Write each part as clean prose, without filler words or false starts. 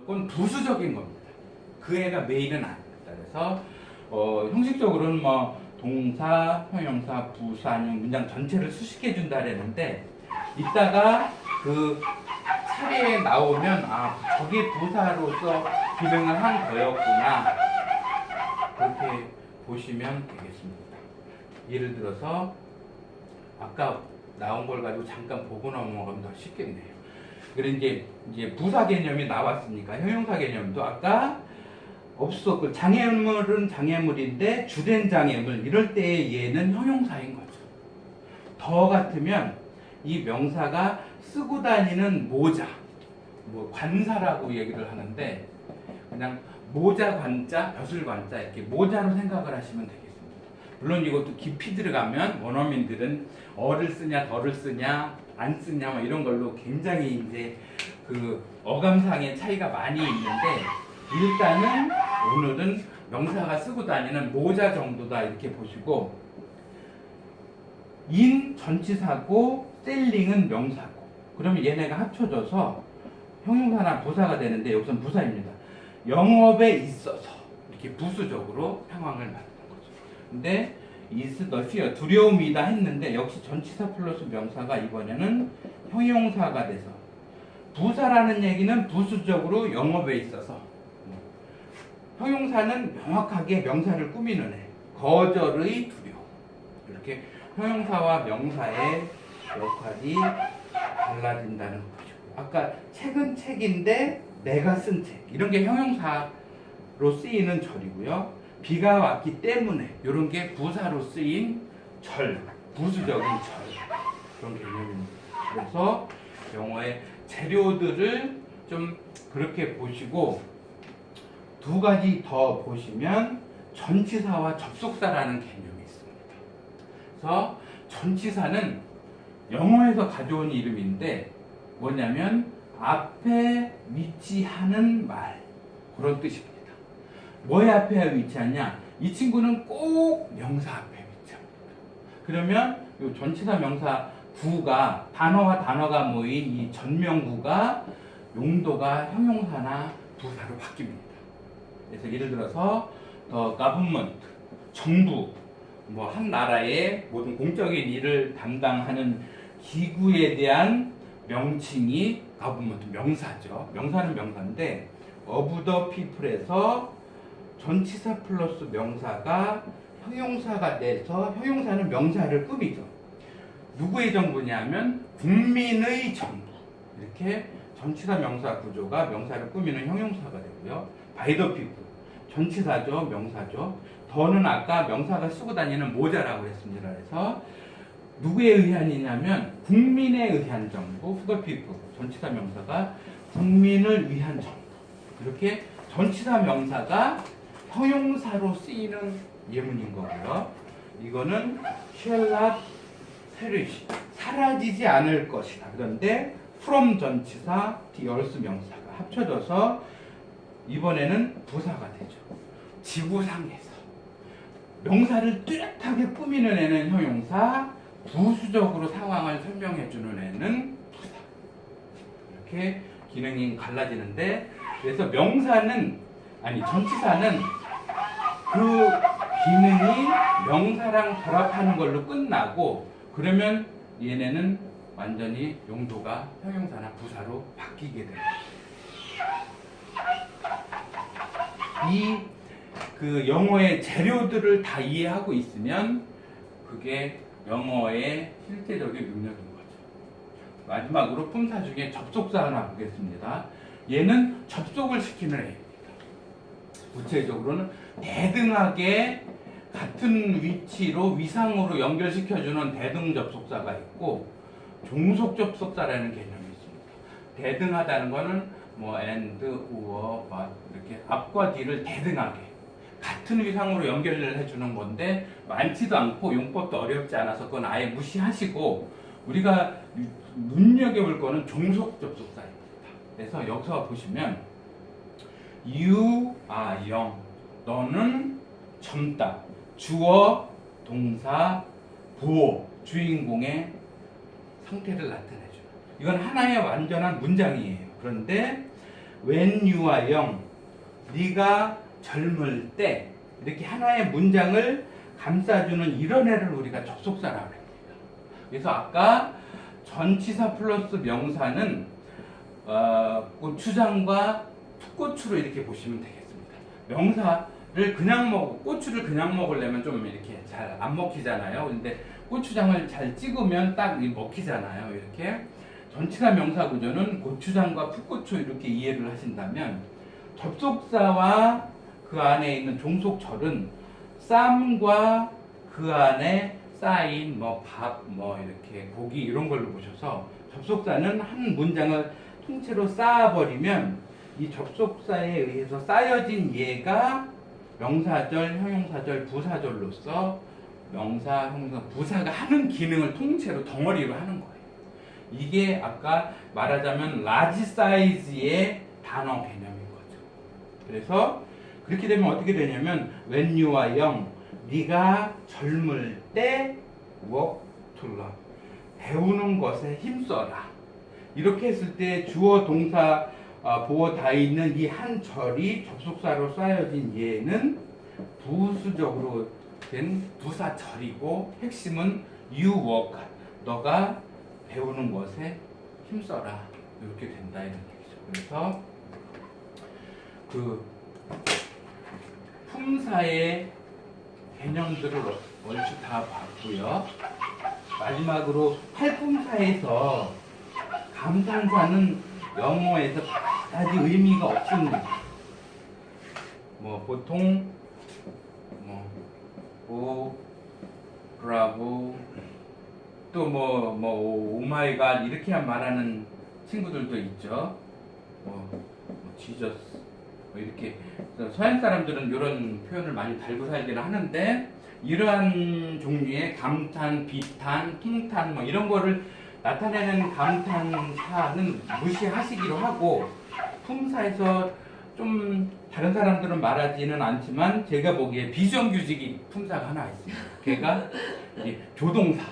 무조건 부수적인 겁니다. 그 애가 메인은 아닙니다. 그래서 형식적으로는 뭐 동사, 형용사, 부사 아니면 문장 전체를 수식해 준다랬는데 이따가 그 사례에 나오면 아 저게 부사로서 기능을 한 거였구나 그렇게 보시면 되겠습니다. 예를 들어서 아까 나온 걸 가지고 잠깐 보고 넘어가면 더 쉽겠네요. 그래 이제 부사 개념이 나왔으니까 형용사 개념도 아까 없어. 그 장애물은 장애물인데 주된 장애물 이럴 때 얘는 형용사인 거죠. 더 같으면 이 명사가 쓰고 다니는 모자, 뭐 관사라고 얘기를 하는데 그냥 모자 관자, 벼슬 관자 이렇게 모자로 생각을 하시면 되겠습니다. 물론 이것도 깊이 들어가면 원어민들은 어를 쓰냐 덜을 쓰냐 안 쓰냐 뭐 이런 걸로 굉장히 이제 그 어감상의 차이가 많이 있는데 일단은 오늘은 명사가 쓰고 다니는 모자 정도다 이렇게 보시고 인 전치사고 셀링은 명사고 그러면 얘네가 합쳐져서 형용사나 부사가 되는데 여기서는 부사입니다. 영업에 있어서 이렇게 부수적으로 상황을 말하는 거죠. 근데 is the fear 두려움이다 했는데 역시 전치사 플러스 명사가 이번에는 형용사가 돼서 부사라는 얘기는 부수적으로 영업에 있어서 형용사는 명확하게 명사를 꾸미는 애 거절의 두려움 이렇게 형용사와 명사의 역할이 달라진다는 거죠. 아까 책은 책인데 내가 쓴 책 이런 게 형용사로 쓰이는 절이고요. 비가 왔기 때문에 이런 게 부사로 쓰인 절, 부수적인 절 그런 개념입니다. 그래서 영어의 재료들을 좀 그렇게 보시고 두 가지 더 보시면 전치사와 접속사라는 개념이 있습니다. 그래서 전치사는 영어에서 가져온 이름인데 뭐냐면 앞에 위치하는 말 그런 뜻입니다. 뭐의 앞에 위치하냐? 이 친구는 꼭 명사 앞에 위치합니다. 그러면 이 전치사 명사 구가 단어와 단어가 모인 이 전명구가 용도가 형용사나 부사로 바뀝니다. 그래서 예를 들어서 the government 정부 뭐 한 나라의 모든 공적인 일을 담당하는 기구에 대한 명칭이 government 명사죠. 명사는 명사인데 of the people에서 전치사 플러스 명사가 형용사가 돼서 형용사는 명사를 꾸미죠. 누구의 정부냐면 국민의 정부 이렇게 전치사 명사 구조가 명사를 꾸미는 형용사가 되고요. by the people 전치사죠 명사죠. 더는 아까 명사가 쓰고 다니는 모자라고 했습니다. 그래서 누구에 의한이냐면 국민에 의한 정부 the people 전치사 명사가 국민을 위한 정부 이렇게 전치사 명사가 형용사로 쓰이는 예문인 거고요. 이거는 shall not perish 사라지지 않을 것이다. 그런데 from 전치사 the earth 명사가 합쳐져서 이번에는 부사가 되죠. 지구상에서 명사를 뚜렷하게 꾸미는 애는 형용사, 부수적으로 상황을 설명해주는 애는 부사. 이렇게 기능이 갈라지는데 그래서 전치사는 그 기능이 명사랑 결합하는 걸로 끝나고 그러면 얘네는 완전히 용도가 형용사나 부사로 바뀌게 됩니다. 이 그 영어의 재료들을 다 이해하고 있으면 그게 영어의 실제적인 능력인 거죠. 마지막으로 품사 중에 접속사 하나 보겠습니다. 얘는 접속을 시키는 애입니다. 구체적으로는 대등하게 같은 위치로 위상으로 연결시켜주는 대등 접속사가 있고 종속 접속사라는 개념이 있습니다. 대등하다는 거는 뭐 and, or, but 이렇게 앞과 뒤를 대등하게 같은 위상으로 연결을 해주는 건데 많지도 않고 용법도 어렵지 않아서 그건 아예 무시하시고 우리가 눈여겨볼 거는 종속 접속사입니다. 그래서 여기서 보시면 you are young 너는 젊다 주어, 동사, 보어 주인공의 상태를 나타내죠. 이건 하나의 완전한 문장이에요. 그런데 웬유와 영, 네가 젊을 때 이렇게 하나의 문장을 감싸주는 이런 애를 우리가 접속사라고 합니다. 그래서 아까 전치사 플러스 명사는 고추장과 풋고추로 이렇게 보시면 되겠습니다. 명사를 그냥 고추를 그냥 먹으려면 좀 이렇게 잘 안 먹히잖아요. 근데 고추장을 잘 찍으면 딱 먹히잖아요. 이렇게 전치사 명사 구조는 고추장과 풋고추 이렇게 이해를 하신다면 접속사와 그 안에 있는 종속절은 쌈과 그 안에 쌓인 밥, 이렇게 고기 이런 걸로 보셔서 접속사는 한 문장을 통째로 쌓아버리면 이 접속사에 의해서 쌓여진 예가 명사절, 형용사절, 부사절로서 명사, 형용사, 부사가 하는 기능을 통째로 덩어리로 하는 거예요. 이게 아까 말하자면 라지 사이즈의 단어 개념인 거죠. 그래서 그렇게 되면 어떻게 되냐면 웬유와 영, 네가 젊을 때 work to learn, 배우는 것에 힘써라. 이렇게 했을 때 주어, 동사, 보어 다 있는 이 한 절이 접속사로 쌓여진 예는 부수적으로 된 부사절이고 핵심은 you work, 너가 배우는 것에 힘써라. 이렇게 된다 이런 얘기죠. 그래서 그 품사의 개념들을 얼추 다 봤고요. 마지막으로 팔품사에서 감탄사는 영어에서 그다지 의미가 없습니다. 보통 브라보 또 오마이갓 이렇게 말하는 친구들도 있죠. 지저스 이렇게 서양 사람들은 이런 표현을 많이 달고 살기는 하는데 이러한 종류의 감탄, 비탄, 킹탄 이런 거를 나타내는 감탄사는 무시하시기로 하고 품사에서 좀 다른 사람들은 말하지는 않지만 제가 보기에 비정규직이 품사가 하나 있습니다. 걔가 조동사.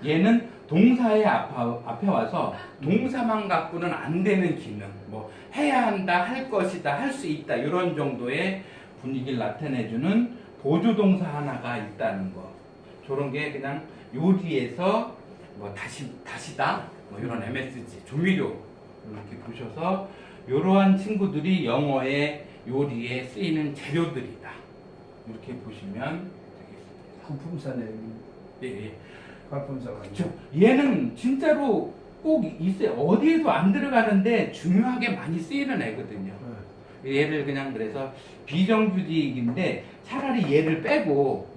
얘는 동사의 앞에 와서 동사만 갖고는 안 되는 기능, 해야 한다, 할 것이다, 할 수 있다 이런 정도의 분위기를 나타내주는 보조동사 하나가 있다는 거. 저런 게 그냥 요리에서 다시다 이런 MSG 조미료 이렇게 보셔서 이러한 친구들이 영어의 요리에 쓰이는 재료들이다 이렇게 보시면 되겠습니다. 구품사네. 예. 발품사가. 그렇죠. 얘는 진짜로 꼭 있어요. 어디에도 안 들어가는데 중요하게 많이 쓰이는 애거든요. 얘를 그냥 그래서 비정규직인데 차라리 얘를 빼고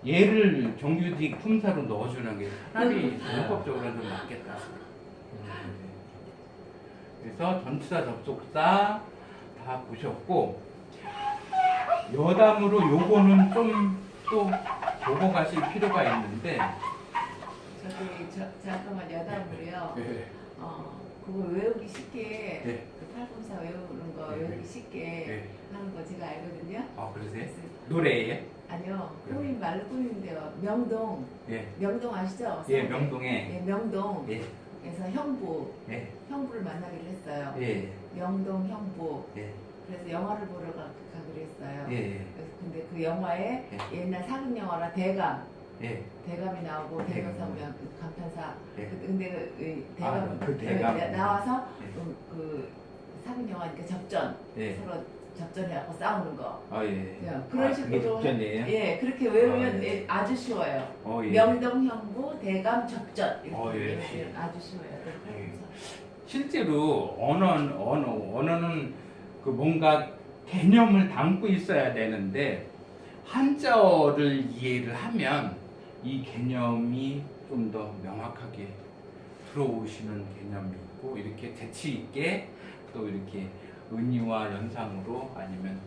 얘를 정규직 품사로 넣어주는 게 차라리 문법적으로는 좀 낫겠다. 그래서 전치사, 접속사 다 보셨고 여담으로 요거는 좀 또 보고 가실 필요가 있는데 잠깐만 여담으로요. 네. 그거 외우기 쉽게 네. 그 팔꿈사 외우는 거 네. 외우기 쉽게 네. 하는 거 제가 알거든요. 그러세요? 그래서 노래예요? 아니요. 그래요? 꾸민 말로 꾸민데요. 명동. 예. 명동 아시죠? 예, 명동에. 예, 명동. 예. 그래서 형부. 예. 형부를 만나기로 했어요. 예. 명동 형부. 예. 그래서 영화를 보러 가기로 했어요. 예. 그래서 근데 그 영화에 예. 옛날 사극 영화라 대감. 예. 대감이 나오고 대감. 대명사면 감탄사. 예. 근데 대감 그 대감. 나와서 예. 그 사극 영화니까 접전. 예. 서로 접전해갖고 싸우는 거. 예. 그런 그게 식으로 접전이에요? 예, 그렇게 외우면 예. 아주 쉬워요. 예. 명동 형부 대감 접전 이렇게 예. 외우면 아주 쉬워요. 예. 실제로 언어는 그 뭔가 개념을 담고 있어야 되는데 한자어를 이해를 하면 이 개념이 좀 더 명확하게 들어오시는 개념이 있고 이렇게 재치 있게 또 이렇게 은유와 연상으로 아니면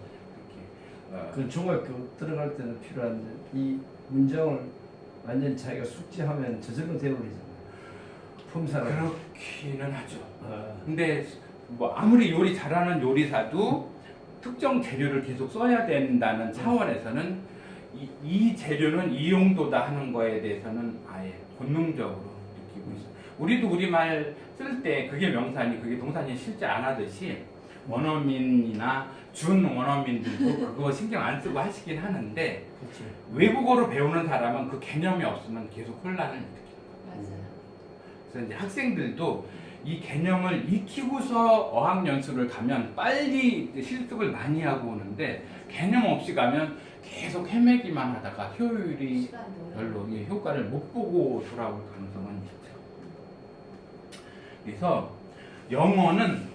이렇게 그 중학교 들어갈 때는 필요한데 이 문장을 완전 자기가 숙지하면 저절로 되어버리잖아요. 품사를. 그렇기는 하죠. 근데 아무리 요리 잘하는 요리사도 특정 재료를 계속 써야 된다는 차원에서는 이 재료는 이 용도다 하는 거에 대해서는 아예 본능적으로 느끼고 있어요. 우리도 우리말 쓸 때 그게 명사니 그게 동사니 실제 안 하듯이 원어민이나 준 원어민들도 그거 신경 안 쓰고 하시긴 하는데 그렇지. 외국어로 배우는 사람은 그 개념이 없으면 계속 혼란을 일으키는 거예요. 맞아요. 그래서 이제 학생들도 이 개념을 익히고서 어학연수를 가면 빨리 이제 실습을 많이 하고 오는데 개념 없이 가면 계속 헤매기만 하다가 효율이 시간도 오래 별로 효과를 못 보고 돌아올 가능성은 있죠. 그래서 영어는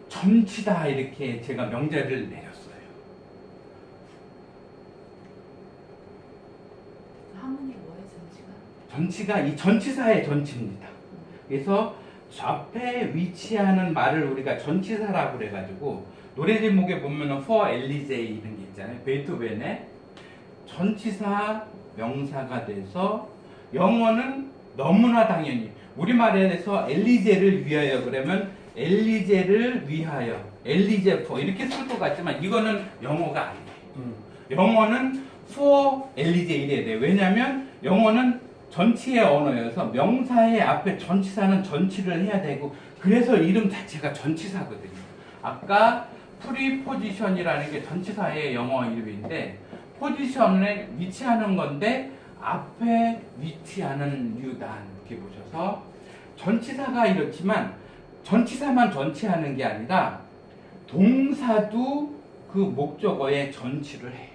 전치다 이렇게 제가 명제를 내렸어요. 한문이 뭐예요, 전치가? 전치가 이 전치사의 전치입니다. 그래서 앞에 위치하는 말을 우리가 전치사라고 그래가지고 노래 제목에 보면은 For Elysee 이런 게 있잖아요. 베토벤의 전치사 명사가 돼서 영어는 너무나 당연히 우리말에서 엘리제를 위하여 그러면 엘리제를 위하여 엘리제 for 이렇게 쓸 것 같지만 이거는 영어가 아니에요. 영어는 for 엘리제 이래야 돼요. 왜냐하면 영어는 전치의 언어여서 명사의 앞에 전치사는 전치를 해야 되고 그래서 이름 자체가 전치사거든요. 아까 프리포지션이라는 게 전치사의 영어 이름인데 포지션에 위치하는 건데 앞에 위치하는 이유다 이렇게 보셔서 전치사가 이렇지만 전치사만 전치하는 게 아니라 동사도 그 목적어에 전치를 해요.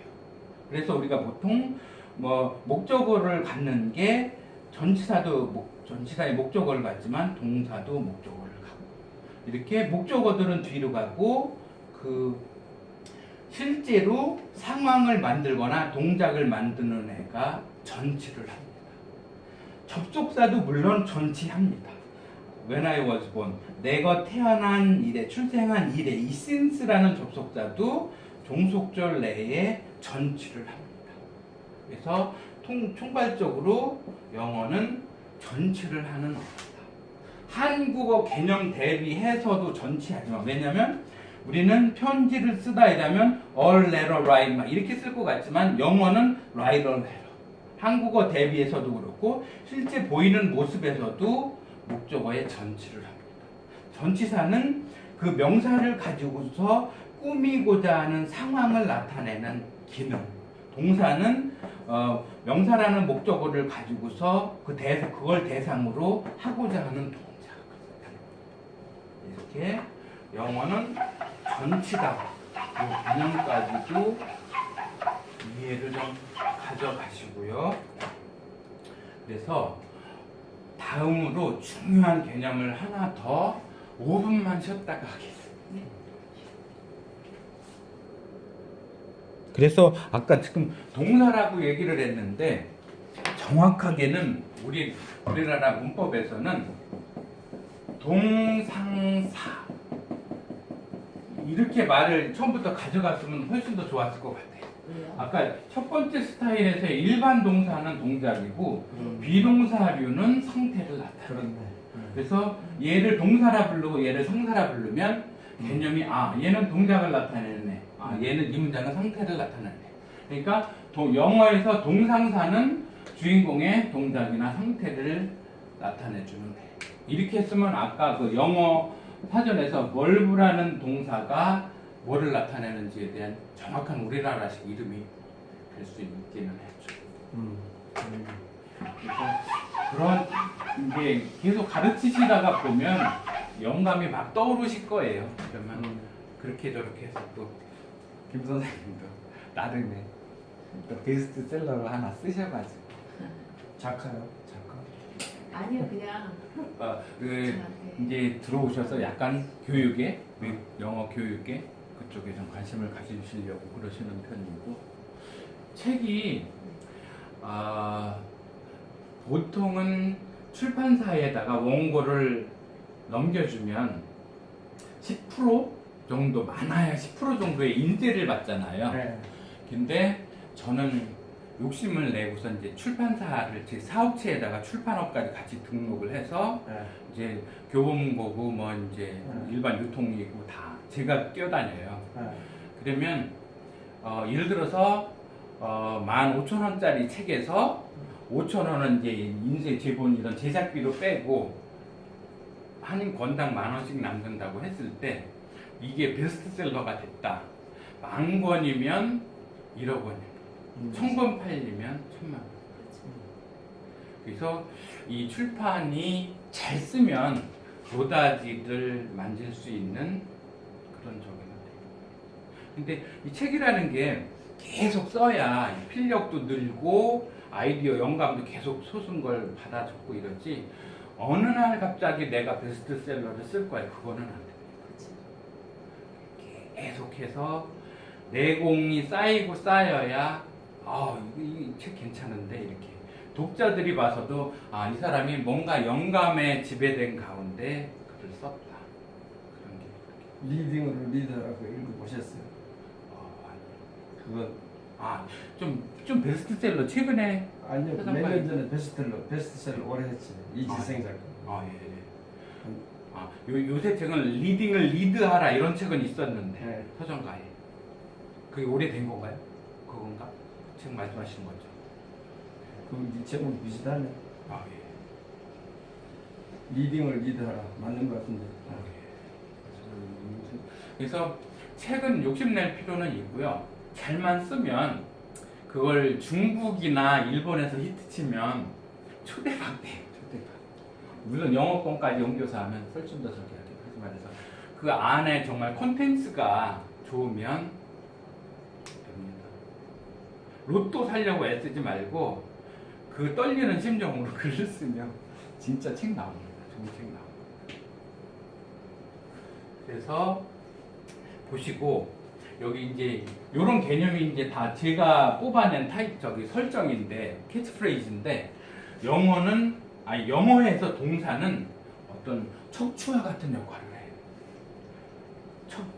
그래서 우리가 보통 뭐 목적어를 갖는 게 전치사의 목적어를 갖지만 동사도 목적어를 갖고 이렇게 목적어들은 뒤로 가고 그 실제로 상황을 만들거나 동작을 만드는 애가 전치를 합니다. 접속사도 물론 전치합니다. When I was born, 내가 태어난 이래, 출생한 이래, 이 since라는 접속사도 종속절 내에 전치를 합니다. 그래서 총괄적으로 영어는 전치를 하는 언어다. 한국어 개념 대비해서도 전치하지만 왜냐하면 우리는 편지를 쓰다 이라면 all letter write 막 이렇게 쓸 것 같지만 영어는 write a letter. 한국어 대비해서도 그렇고 실제 보이는 모습에서도 목적어에 전치를 합니다. 전치사는 그 명사를 가지고서 꾸미고자 하는 상황을 나타내는 기능. 동사는 명사라는 목적어를 가지고서 그걸 대상으로 하고자 하는 동작. 이렇게 영어는 전치다. 이 개념까지도 이해를 좀 가져가시고요. 그래서 다음으로 중요한 개념을 하나 더 5분만 쉬었다가 하겠습니다. 그래서 아까 지금 동사라고 얘기를 했는데 정확하게는 우리나라 문법에서는 동상사 이렇게 말을 처음부터 가져갔으면 훨씬 더 좋았을 것 같아요. 왜요? 아까 첫 번째 스타일에서 일반 동사는 동작이고 비동사류는 상태를 나타내요. 그렇네. 그래서 얘를 동사라 부르고 얘를 상사라 부르면 개념이 얘는 동작을 나타내네. 얘는 이 문장은 상태를 나타내네. 그러니까 영어에서 동상사는 주인공의 동작이나 상태를 나타내주는 데. 이렇게 했으면 아까 그 영어 사전에서 멀브라는 동사가 뭐를 나타내는지에 대한 정확한 우리나라식 이름이 될 수 있기는 했죠. 그래서 그런 이게 계속 가르치시다가 보면 영감이 막 떠오르실 거예요. 그러면 그렇게 저렇게 해서 또 김 선생님도 나름의 또 베스트셀러를 하나 쓰셔가지고 작가요. 작가. 아니요, 그냥 그 이제 들어오셔서 약간 교육에 영어 교육에 그쪽에 좀 관심을 가지시려고 그러시는 편이고 책이 보통은 출판사에다가 원고를 넘겨주면 10% 정도 많아야 10% 정도의 인쇄를 받잖아요. 네. 근데 저는 욕심을 내고서 이제 출판사를 제 사업체에다가 출판업까지 같이 등록을 해서 네. 이제 교보문고고 뭐 이제 일반 유통이고 다 제가 뛰어다녀요. 네. 그러면 예를 들어서 15,000원짜리 책에서 5,000원은 이제 인쇄 제본 이런 제작비로 빼고 한 권당 10,000원씩 남는다고 했을 때 이게 베스트셀러가 됐다. 10,000권이면 1억 원이에요. 1,000권 팔리면 1,000만 원. 그래서 이 출판이 잘 쓰면 도다지를 만질 수 있는 그런 적이 돼요. 근데 이 책이라는 게 계속 써야 필력도 늘고 아이디어 영감도 계속 솟은 걸 받아 적고 이러지, 어느 날 갑자기 내가 베스트셀러를 쓸 거야, 그거는 안 돼. 계속해서 내공이 쌓이고 쌓여야 이 책 괜찮은데, 이렇게 독자들이 봐서도 이 사람이 뭔가 영감에 지배된 가운데 글을 썼다, 그런 게. 리딩으로 리더라고 읽어보셨어요? 그거 좀 베스트셀러 최근에. 아니요, 몇 세상에. 년 전에 베스트셀러 오래 했지. 이지생 작가. 요새 책은 리딩을 리드하라 이런 책은 있었는데, 네. 서점가에 그게 오래된 건가요? 그건가? 그 책 말씀하시는 거죠? 그 제목 비슷하네. 예. 리딩을 리드하라. 맞는 것 같은데. 그래서 책은 욕심낼 필요는 있고요. 잘만 쓰면 그걸 중국이나 일본에서 히트치면 초대박 돼요. 초대박. 물론 영어권까지 옮겨서 하면 설좀더 저기 하게. 그래서 말해서 그 안에 정말 콘텐츠가 좋으면 됩니다. 로또 살려고 애쓰지 말고 그 떨리는 심정으로 글을 쓰면 진짜 책 나옵니다. 좋은 책 나옵니다. 그래서 보시고, 여기 이제 이런 개념이 이제 다 제가 뽑아낸 설정인데, 캐치프레이즈인데, 영어에서 동사는 어떤 척추와 같은 역할을 해요.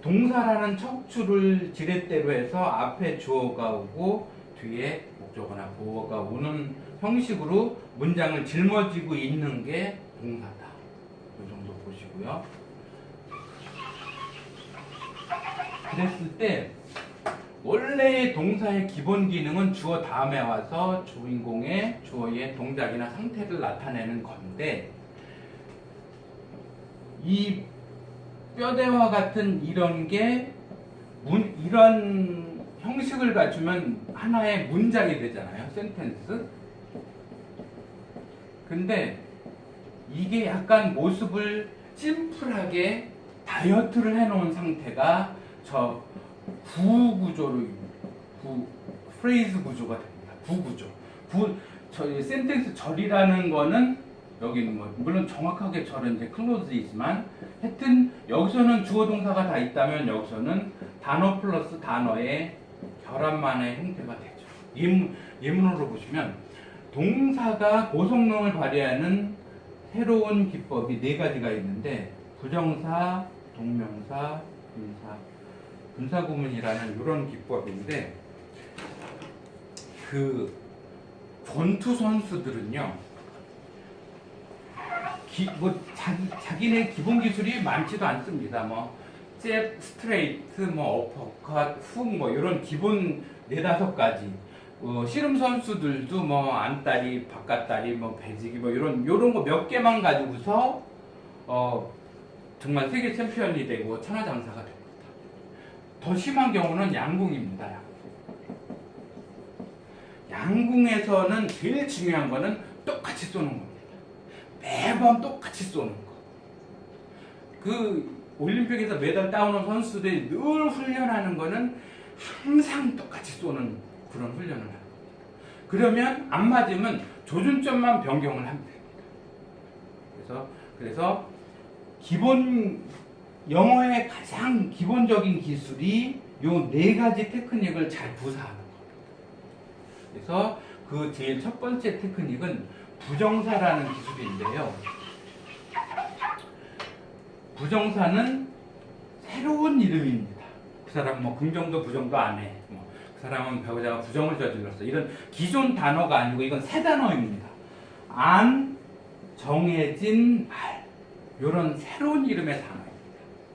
동사라는 척추를 지렛대로 해서 앞에 주어가 오고 뒤에 목적어나 보어가 오는 형식으로 문장을 짊어지고 있는 게 동사다. 이 정도 보시고요. 그랬을 때 원래의 동사의 기본 기능은 주어 다음에 와서 주인공의 주어의 동작이나 상태를 나타내는 건데, 이 뼈대와 같은 이런 게 이런 형식을 갖추면 하나의 문장이 되잖아요. 센텐스. 근데 이게 약간 모습을 심플하게 다이어트를 해놓은 상태가 저 구구조로 프레이즈 구조가 됩니다. 구구조. 센텐스 절이라는 거는 여기는 물론 정확하게 절은 이제 클로즈이지만, 하여튼 여기서는 주어 동사가 다 있다면 여기서는 단어 플러스 단어의 결합만의 형태가 되죠. 예문으로 보시면 동사가 고성능을 발휘하는 새로운 기법이 4가지가 있는데, 부정사, 동명사, 분사구문이라는 이런 기법인데, 그 권투 선수들은요, 자기네 기본 기술이 많지도 않습니다. 잽, 스트레이트, 어퍼컷, 훅, 이런 기본 4-5가지. 씨름 선수들도 안다리, 바깥다리, 배지기, 이런 거 몇 개만 가지고서 정말 세계 챔피언이 되고 천하장사가 됩니다. 더 심한 경우는 양궁입니다. 양궁에서는 제일 중요한 거는 똑같이 쏘는 겁니다. 매번 똑같이 쏘는 거. 그 올림픽에서 메달 따오는 선수들이 늘 훈련하는 거는 항상 똑같이 쏘는 그런 훈련을 하는 겁니다. 그러면 안 맞으면 조준점만 변경을 하면 됩니다. 그래서 영어의 가장 기본적인 기술이 요 4가지 테크닉을 잘 구사하는 겁니다. 그래서 그 제일 첫 번째 테크닉은 부정사라는 기술인데요. 부정사는 새로운 이름입니다. 그 사람은 긍정도 부정도 안 해. 그 사람은 배우자가 부정을 저질렀어. 이런 기존 단어가 아니고 이건 새 단어입니다. 안, 정해진, 말. 이런 새로운 이름의 단어입니다.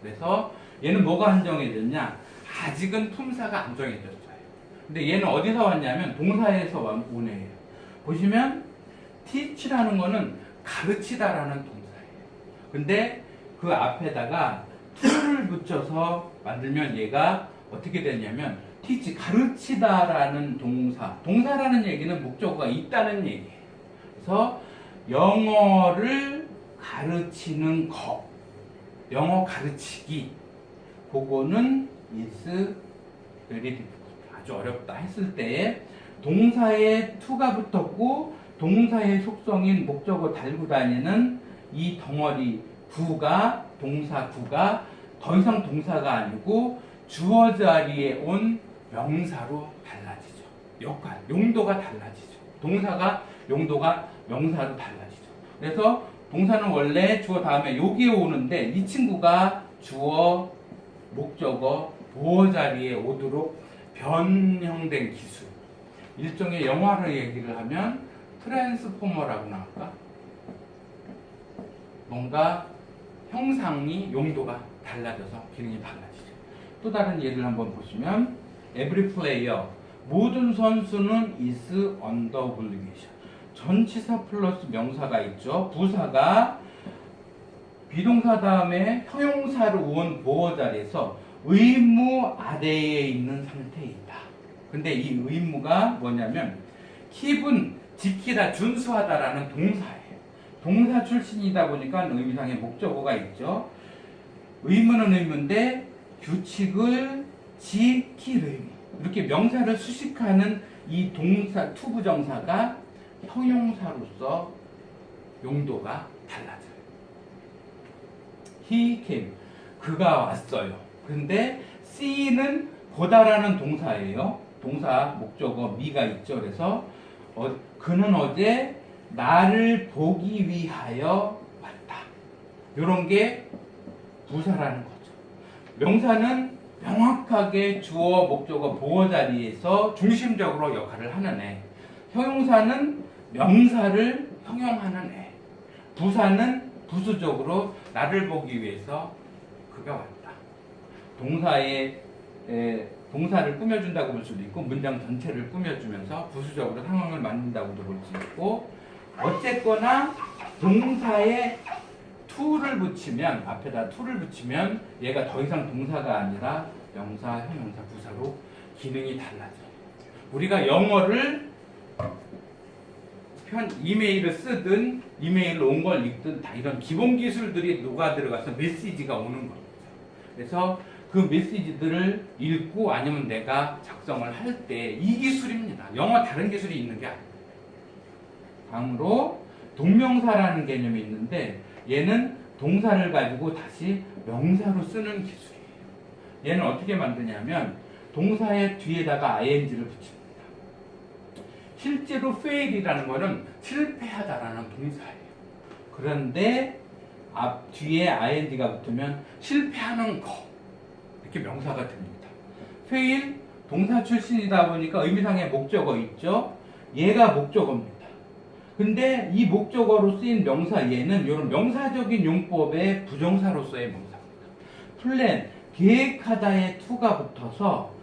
그래서 얘는 뭐가 안 정해졌냐? 아직은 품사가 안 정해졌어요. 근데 얘는 어디서 왔냐면 동사에서 온 애예요. 보시면 teach라는 거는 가르치다라는 동사예요. 근데 그 앞에다가 to를 붙여서 만들면 얘가 어떻게 되냐면 teach 가르치다라는 동사라는 얘기는 목적어가 있다는 얘기예요. 그래서 영어를 가르치는 거, 영어 가르치기, 그거는 is very difficult, 아주 어렵다 했을 때에 동사에 to가 붙었고 동사의 속성인 목적어 달고 다니는 이 덩어리 동사 구가 더 이상 동사가 아니고 주어 자리에 온 명사로 달라지죠. 역할, 용도가 달라지죠. 동사가 용도가 명사로 달라지죠. 그래서 동사는 원래 주어 다음에 여기에 오는데 이 친구가 주어, 목적어, 보어 자리에 오도록 변형된 기술. 일종의 영화로 얘기를 하면 트랜스포머라고 나올까? 뭔가 형상이 용도가 달라져서 기능이 달라지죠. 또 다른 예를 한번 보시면 every player, 모든 선수는 is under obligation. 전치사 플러스 명사가 있죠. 부사가 비동사 다음에 형용사로 온 보어 자리에서 의무 아래에 있는 상태에 있다. 근데 이 의무가 뭐냐면 keep은 지키다, 준수하다라는 동사예요. 동사 출신이다 보니까 의미상의 목적어가 있죠. 의무는 의무인데 규칙을 지킬 의무. 이렇게 명사를 수식하는 이 동사 투부정사가 형용사로서 용도가 달라져요. He came. 그가 왔어요. 근데 see는 보다라는 동사예요. 동사 목적어 me가 있죠. 그래서 그는 어제 나를 보기 위하여 왔다. 이런 게 부사라는 거죠. 명사는 명확하게 주어, 목적어, 보어 자리에서 중심적으로 역할을 하는 애. 형용사는 명사를 형용하는 애. 부사는 부수적으로 나를 보기 위해서 그가 왔다. 동사를 꾸며준다고 볼 수도 있고 문장 전체를 꾸며주면서 부수적으로 상황을 만든다고도 볼 수 있고, 어쨌거나 동사에 to를 붙이면, 앞에다 to를 붙이면 얘가 더 이상 동사가 아니라 명사, 형용사, 부사로 기능이 달라져요. 우리가 영어를 이메일을 쓰든 이메일로 온 걸 읽든 다 이런 기본 기술들이 녹아 들어가서 메시지가 오는 겁니다. 그래서 그 메시지들을 읽고 아니면 내가 작성을 할 때 이 기술입니다. 영어 다른 기술이 있는 게 아닙니다. 다음으로 동명사라는 개념이 있는데 얘는 동사를 가지고 다시 명사로 쓰는 기술이에요. 얘는 어떻게 만드냐면 동사의 뒤에다가 ing를 붙입니다. 실제로 fail이라는 거는 실패하다라는 동사예요. 그런데 앞 뒤에 ing가 붙으면 실패하는 거, 이렇게 명사가 됩니다. fail 동사 출신이다 보니까 의미상의 목적어 있죠. 얘가 목적어입니다. 근데 이 목적어로 쓰인 명사 얘는 이런 명사적인 용법의 부정사로서의 명사입니다. 플랜, 계획하다에 to가 붙어서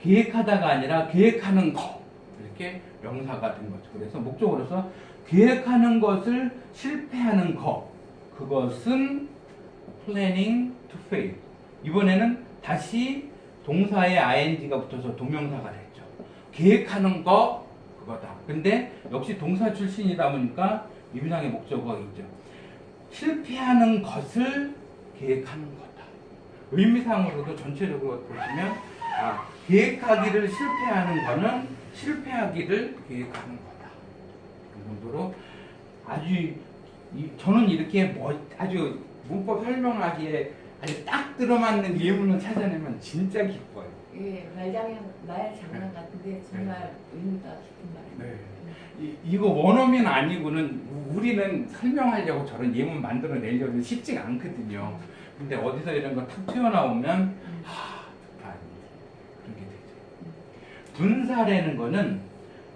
계획하다가 아니라 계획하는 거, 이렇게 명사가 된 거죠. 그래서 목적어로서 계획하는 것을 실패하는 거, 그것은 planning to fail. 이번에는 다시 동사에 ing가 붙어서 동명사가 됐죠. 계획하는 거, 그거다. 근데 역시 동사 출신이다 보니까 의미상의 목적어가 있죠. 실패하는 것을 계획하는 거다. 의미상으로도 전체적으로 보시면 계획하기를 실패하는 거는 실패하기를 계획하는 거다. 그 정도로 저는 이렇게 아주 문법 설명하기에 아주 딱 들어맞는 예문을 찾아내면 진짜 기뻐요. 예, 말 장난 같은데 정말 의미가 깊은 말이에요. 네. 이거 원어민 아니고는 우리는 설명하려고 저런 예문 만들어내려면 쉽지가 않거든요. 근데 어디서 이런 거 탁 튀어나오면 좋다. 그렇게 되죠. 분사라는 거는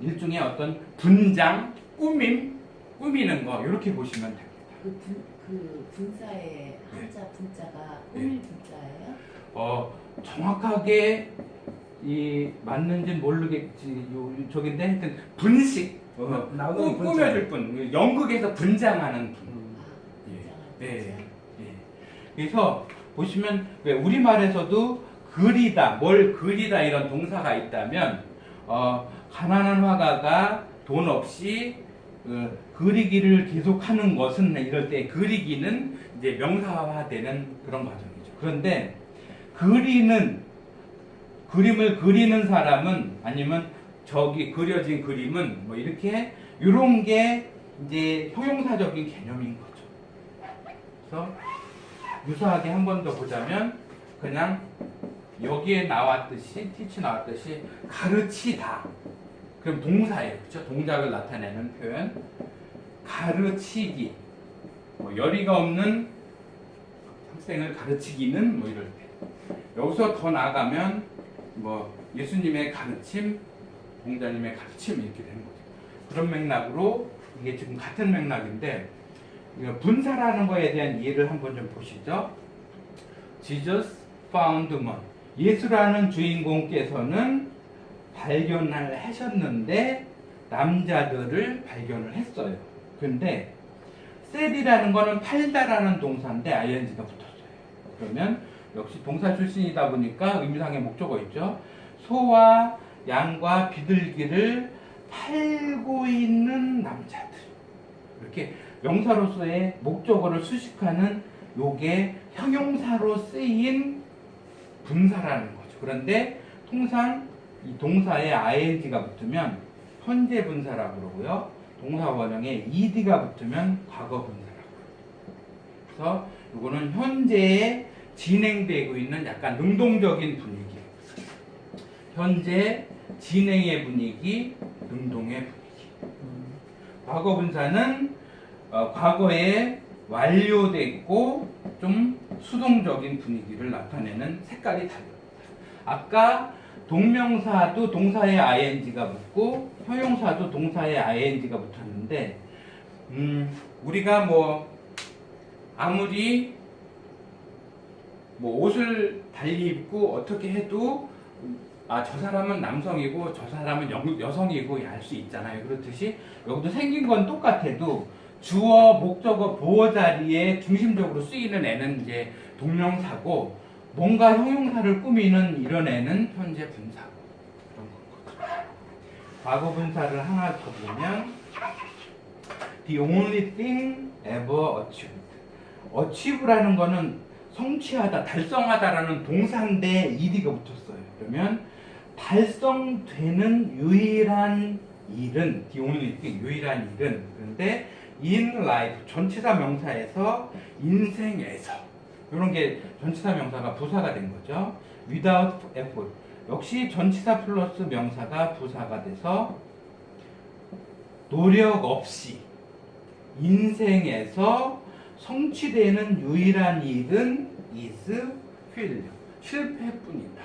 일종의 어떤 분장, 꾸미는 거, 이렇게 보시면 됩니다. 그 분사의 한자 분자가 꾸밀 분자예요? 정확하게 맞는지 모르겠지. 저긴데 하여튼 분식, 꾸며줄 분, 연극에서 분장하는 분. 분장할 네. 분자. 그래서 보시면 왜 우리말에서도 그리다, 뭘 그리다 이런 동사가 있다면 가난한 화가가 돈 없이 그리기를 계속하는 것은 이럴 때 그리기는 이제 명사화되는 그런 과정이죠. 그런데 그림을 그리는 사람은 아니면 저기 그려진 그림은 뭐 이렇게 이런 게 이제 형용사적인 개념인 거죠. 그래서 유사하게 한 번 더 보자면 그냥 여기에 나왔듯이 teach 나왔듯이 가르치다. 그럼 동사예요. 그렇죠? 동작을 나타내는 표현. 가르치기. 뭐 열의가 없는 학생을 가르치기는 뭐 이럴 때. 여기서 더 나아가면 뭐 예수님의 가르침, 공자님의 가르침 이렇게 되는 거죠. 그런 맥락으로 이게 지금 같은 맥락인데 분사라는 거에 대한 이해를 한번 좀 보시죠. Jesus found man. 예수라는 주인공께서는 발견을 하셨는데 남자들을 발견을 했어요. 근데 셀이라는 거는 팔다라는 동사인데 ing가 붙었어요. 그러면 역시 동사 출신이다 보니까 의미상의 목적어 있죠. 소와 양과 비둘기를 팔고 있는 남자들. 이렇게 명사로서의 목적어를 수식하는 요게 형용사로 쓰인 분사라는 거죠. 그런데 통상 이 동사에 ing가 붙으면 현재 분사라고 그러고요. 동사 원형에 ed가 붙으면 과거 분사라고 그래요. 그래서 이거는 현재에 진행되고 있는 약간 능동적인 분위기. 현재 진행의 분위기, 능동의 분위기. 과거 분사는 과거에 완료됐고 좀 수동적인 분위기를 나타내는 색깔이 달라요. 아까 동명사도 동사에 ing가 붙고 형용사도 동사에 ing가 붙었는데 우리가 뭐 아무리 뭐 옷을 달리 입고 어떻게 해도 저 사람은 남성이고 저 사람은 여성이고 알 수 있잖아요. 그렇듯이 여기도 생긴 건 똑같아도 주어, 목적어, 보어 자리에 중심적으로 쓰이는 애는 이제 동명사고 뭔가 형용사를 꾸미는 이런 애는 현재 분사고 그런 거거든요. 과거 분사를 하나 더 보면 The only thing ever achieved. achieve라는 거는 성취하다, 달성하다라는 동사인데 ed가 붙었어요. 그러면 달성되는 유일한 일은 the only thing, 유일한 일은 그런데 in life, 전치사 명사에서 인생에서 이런 게 전치사 명사가 부사가 된 거죠. without effort. 역시 전치사 플러스 명사가 부사가 돼서 노력 없이 인생에서 성취되는 유일한 일은 is failure. 실패뿐이다.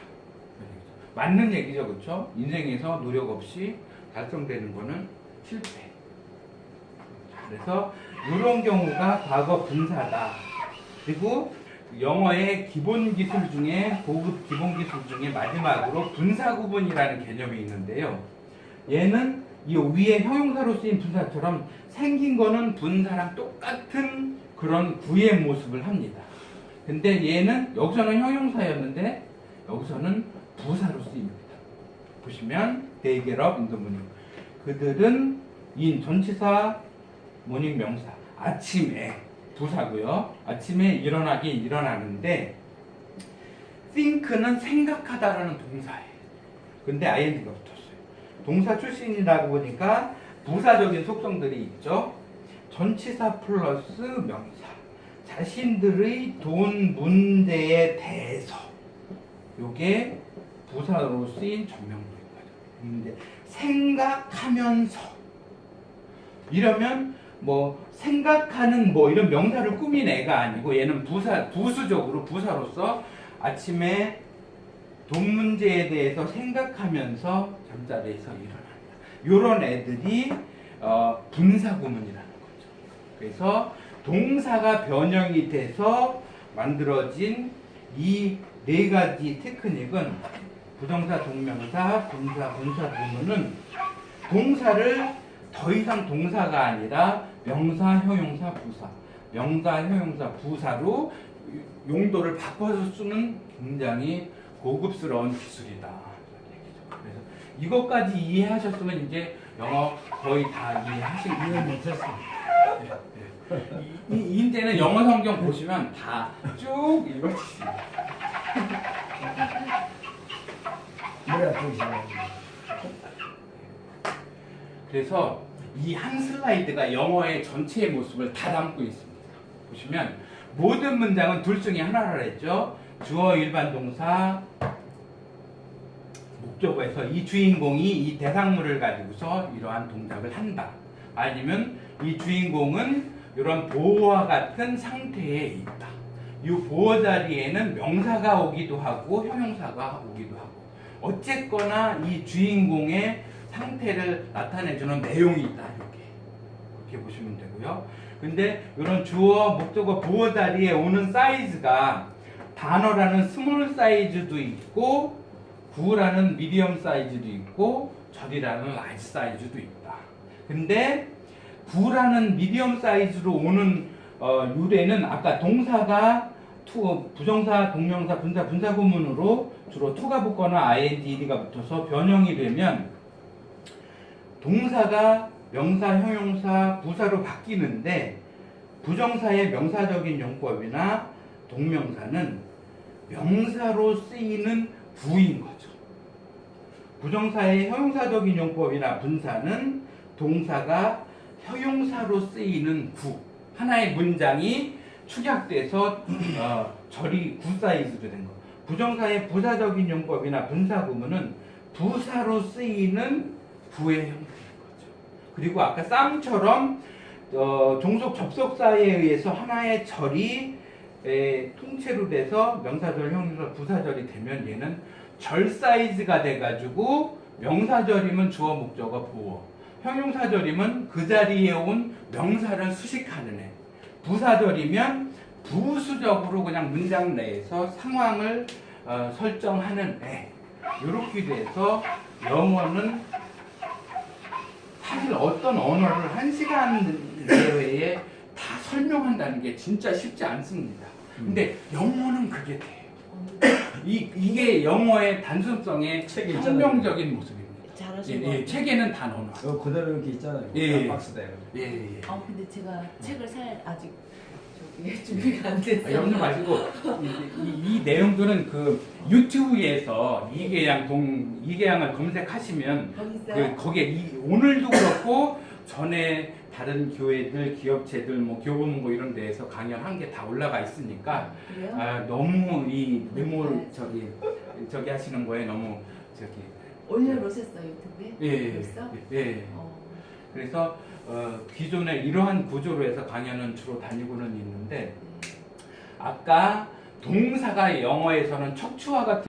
맞는 얘기죠, 그렇죠? 인생에서 노력 없이 달성되는 거는 실패. 그래서 이런 경우가 과거 분사다. 그리고 영어의 기본 기술 중에 고급 기본 기술 중에 마지막으로 분사 구분이라는 개념이 있는데요. 얘는 이 위에 형용사로 쓰인 분사처럼 생긴 거는 분사랑 똑같은 그런 구의 모습을 합니다. 근데 얘는 여기서는 형용사였는데 여기서는 부사로 쓰입니다. 보시면 they get up in the morning. 그들은 인 전치사 모닝 명사 아침에 부사고요. 아침에 일어나긴 일어나는데 think는 생각하다라는 동사예요. 근데 ing가 붙었어요. 동사 출신이라고 보니까 부사적인 속성들이 있죠. 전치사 플러스 명사. 자신들의 돈 문제에 대해서 요게 부사로 쓰인 전명도인 거죠. 근데 생각하면서 이러면 뭐 생각하는 뭐 이런 명사를 꾸민 애가 아니고 얘는 부수적으로 부사로서 아침에 돈 문제에 대해서 생각하면서 잠자리에서 일어난다. 이런 애들이 분사 구문이라는 거죠. 그래서 동사가 변형이 돼서 만들어진 이 네 가지 테크닉은 부정사, 동명사, 분사, 분사 구문은 동사를 더 이상 동사가 아니라 명사, 형용사, 부사, 명사, 형용사, 부사로 용도를 바꿔서 쓰는 굉장히 고급스러운 기술이다. 그래서 이것까지 이해하셨으면 이제 영어 거의 다 이해하신 이해 거예요. 못했어. 이제는 영어 성경 보시면 다 쭉 읽어주시면 머리 아프시네. 그래서 이 한 슬라이드가 영어의 전체의 모습을 다 담고 있습니다. 보시면 모든 문장은 둘 중에 하나라 했죠. 주어 일반 동사 목적어에서 이 주인공이 이 대상물을 가지고서 이러한 동작을 한다. 아니면 이 주인공은 이런 보호와 같은 상태에 있다. 이 보호 자리에는 명사가 오기도 하고 형용사가 오기도 하고 어쨌거나 이 주인공의 상태를 나타내주는 내용이 있다. 이렇게 보시면 되고요. 근데 이런 주어, 목적어, 보호 자리에 오는 사이즈가 단어라는 스몰 사이즈도 있고 구라는 미디엄 사이즈도 있고 절이라는 라지 사이즈도 있다. 근데 구라는 미디엄 사이즈로 오는 유래는 아까 동사가 부정사, 동명사, 분사, 분사구문으로 주로 to가 붙거나 ing, ed가 붙어서 변형이 되면 동사가 명사, 형용사, 부사로 바뀌는데 부정사의 명사적인 용법이나 동명사는 명사로 쓰이는 부인 거죠. 부정사의 형용사적인 용법이나 분사는 동사가 형용사로 쓰이는 구. 하나의 문장이 축약돼서 절이 구 사이즈로 된 거. 부정사의 부사적인 용법이나 분사구문은 부사로 쓰이는 부의 형태인 거죠. 그리고 아까 쌈처럼 종속 접속사에 의해서 하나의 절이 통째로 돼서 명사절, 형용사, 부사절이 되면 얘는 절 사이즈가 돼가지고 명사절이면 주어, 목적어, 보어, 형용사절이면 그 자리에 온 명사를 수식하는 애, 부사절이면 부수적으로 그냥 문장 내에서 상황을 설정하는 애. 이렇게 돼서 영어는 사실 어떤 언어를 1시간 내외에 다 설명한다는 게 진짜 쉽지 않습니다. 근데 영어는 그게 돼요. 이게 영어의 단순성의 책에 있잖아요. 혁명적인 모습입니다. 잘하신 것 예, 같아요. 책에는 다 넣어놔. 이거 그대로 이렇게 있잖아요. 예. 박스다 이거. 예. 근데 제가 책을 살 아직 저기 준비가 안 됐어요. 염려 마시고 이 내용들은 그 유튜브에서 이계양을 검색하시면 거기 있어요? 거기에 오늘도 그렇고 전에 다른 교회들, 기업체들, 뭐 교보문고 이런 데에서 강연한 게 다 올라가 있으니까 그래요? 너무 이 메모 네. 저기 하시는 거에 너무 저기 올려놓으셨어요 유튜브에? 예, 벌써? 예. 그래서 기존에 이러한 구조로 해서 강연은 주로 다니고는 있는데 아까 동사가 영어에서는 척추와 같은